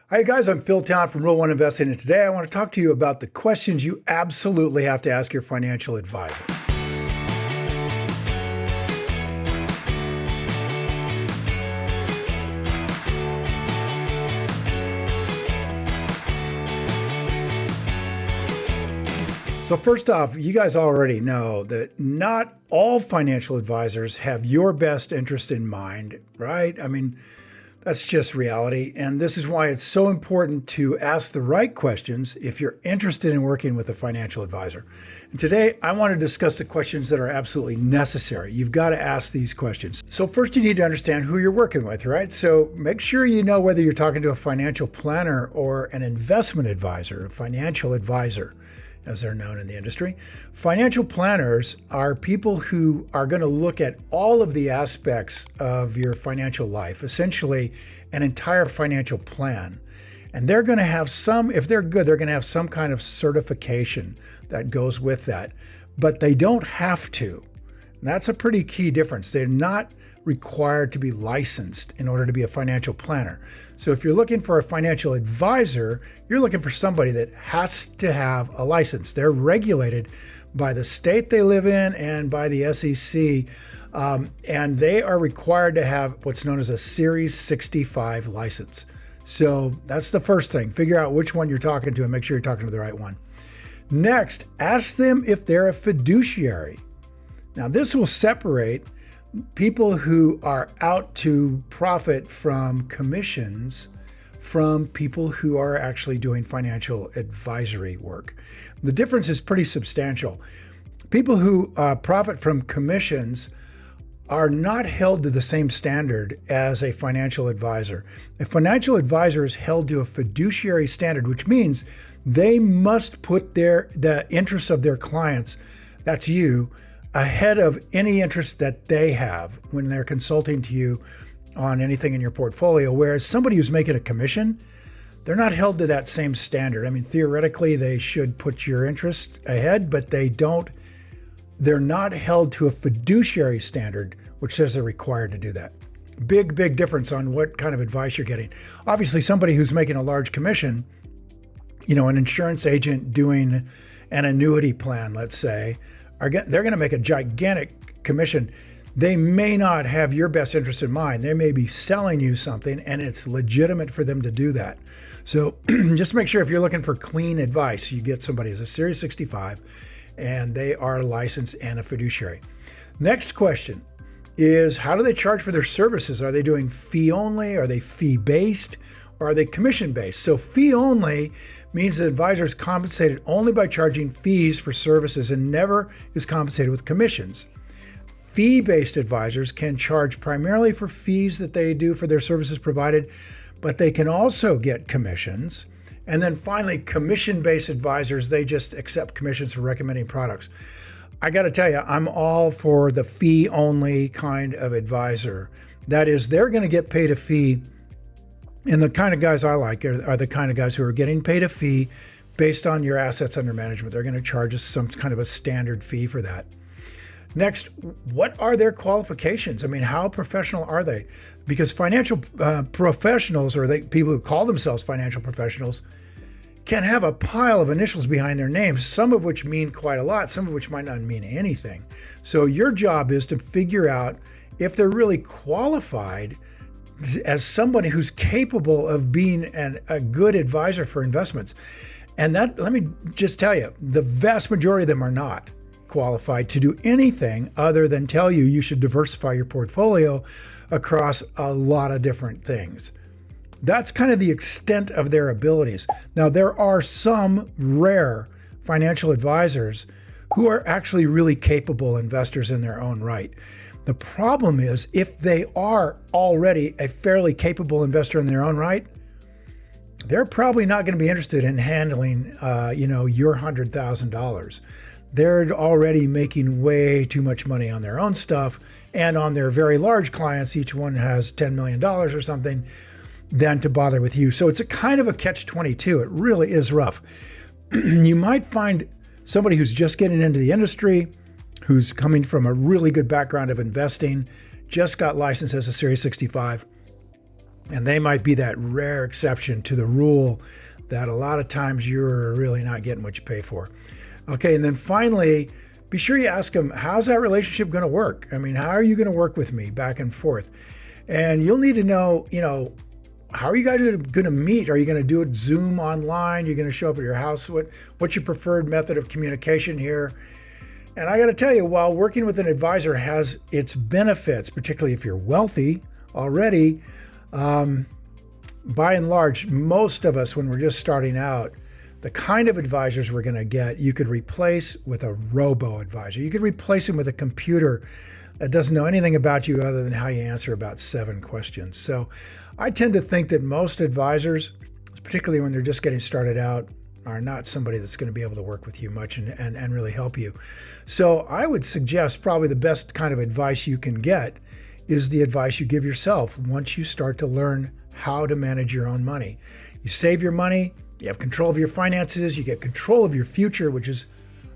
Hi guys, I'm Phil Town from Rule One Investing, and today I want to talk to you about the questions you absolutely have to ask your financial advisor. So first off, you guys already know that not all financial advisors have your best interest in mind, right? I mean, that's just reality. And this is why it's so important to ask the right questions if you're interested in working with a financial advisor. And today, I want to discuss the questions that are absolutely necessary. You've got to ask these questions. So first, you need to understand who you're working with, right? So make sure you know whether you're talking to a financial planner or an investment advisor, a financial advisor, as they're known in the industry. Financial planners are people who are going to look at all of the aspects of your financial life, essentially an entire financial plan. And they're going to have some, if they're good, they're going to have some kind of certification that goes with that, but they don't have to. And that's a pretty key difference. They're not required to be licensed in order to be a financial planner. So if you're looking for a financial advisor, you're looking for somebody that has to have a license. They're regulated by the state they live in and by the SEC, and they are required to have what's known as a Series 65 license. So that's the first thing. Figure out which one you're talking to and make sure you're talking to the right one. Next, ask them if they're a fiduciary. Now, this will separate people who are out to profit from commissions from people who are actually doing financial advisory work. The difference is pretty substantial. People who profit from commissions are not held to the same standard as a financial advisor. A financial advisor is held to a fiduciary standard, which means they must put the interests of their clients, that's you, ahead of any interest that they have when they're consulting to you on anything in your portfolio. Whereas somebody who's making a commission, they're not held to that same standard. I mean, theoretically, they should put your interest ahead, but they're not held to a fiduciary standard, which says they're required to do that. Big difference on what kind of advice you're getting. Obviously, somebody who's making a large commission, an insurance agent doing an annuity plan, let's say, they're going to make a gigantic commission. They may not have your best interest in mind. They may be selling you something, and it's legitimate for them to do that. So just make sure if you're looking for clean advice, you get somebody who's a Series 65, and they are licensed and a fiduciary. Next question is, how do they charge for their services? Are they doing fee only? Are they fee-based? Or are they commission-based? So fee only means the advisor is compensated only by charging fees for services and never is compensated with commissions. Fee-based advisors can charge primarily for fees that they do for their services provided, but they can also get commissions. And then finally, commission-based advisors, they just accept commissions for recommending products. I got to tell you, I'm all for the fee-only kind of advisor. That is, they're going to get paid a fee. And the kind of guys I like are the kind of guys who are getting paid a fee based on your assets under management. They're going to charge us some kind of a standard fee for that. Next, what are their qualifications? I mean, how professional are they? Because financial professionals, or people who call themselves financial professionals, can have a pile of initials behind their names, some of which mean quite a lot, some of which might not mean anything. So your job is to figure out if they're really qualified as somebody who's capable of being a good advisor for investments. And that, let me just tell you, the vast majority of them are not qualified to do anything other than tell you should diversify your portfolio across a lot of different things. That's kind of the extent of their abilities. Now, there are some rare financial advisors who are actually really capable investors in their own right. The problem is, if they are already a fairly capable investor in their own right, they're probably not going to be interested in handling, your $100,000. They're already making way too much money on their own stuff, and on their very large clients, each one has $10 million or something, than to bother with you. So it's a kind of a catch-22. It really is rough. You might find somebody who's just getting into the industry, who's coming from a really good background of investing, just got licensed as a Series 65, And they might be that rare exception to the rule that a lot of times you're really not getting what you pay for. Okay, and then finally, be sure you ask them, how's that relationship going to work? I mean, how are you going to work with me back and forth? And you'll need to know, how are you guys going to meet? Are you going to do it Zoom online? Are you going to show up at your house? What's your preferred method of communication here? And I got to tell you, while working with an advisor has its benefits, particularly if you're wealthy already, by and large, most of us, when we're just starting out, the kind of advisors we're going to get, you could replace with a robo-advisor. You could replace him with a computer that doesn't know anything about you other than how you answer about 7 questions. So I tend to think that most advisors, particularly when they're just getting started out, are not somebody that's going to be able to work with you much and really help you. So I would suggest probably the best kind of advice you can get is the advice you give yourself once you start to learn how to manage your own money. You save your money, you have control of your finances, you get control of your future, which is,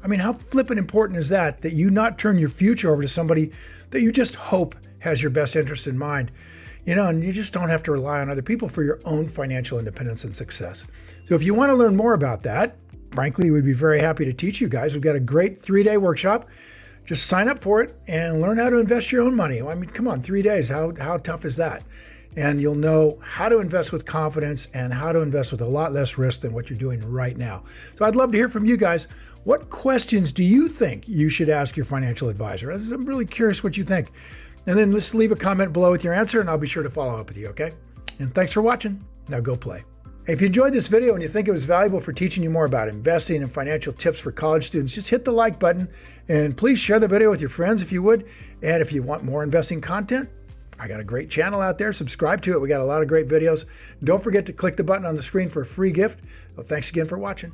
how flippin' important is that you not turn your future over to somebody that you just hope has your best interest in mind, and you just don't have to rely on other people for your own financial independence and success. So if you want to learn more about that, frankly, we'd be very happy to teach you guys. We've got a great 3-day workshop. Just sign up for it and learn how to invest your own money. Come on, 3 days, how tough is that? And you'll know how to invest with confidence and how to invest with a lot less risk than what you're doing right now. So I'd love to hear from you guys. What questions do you think you should ask your financial advisor? I'm really curious what you think. And then just leave a comment below with your answer and I'll be sure to follow up with you, okay? And thanks for watching. Now go play. Hey, if you enjoyed this video and you think it was valuable for teaching you more about investing and financial tips for college students, just hit the like button and please share the video with your friends if you would. And if you want more investing content, I got a great channel out there. Subscribe to it. We got a lot of great videos. Don't forget to click the button on the screen for a free gift. Well, thanks again for watching.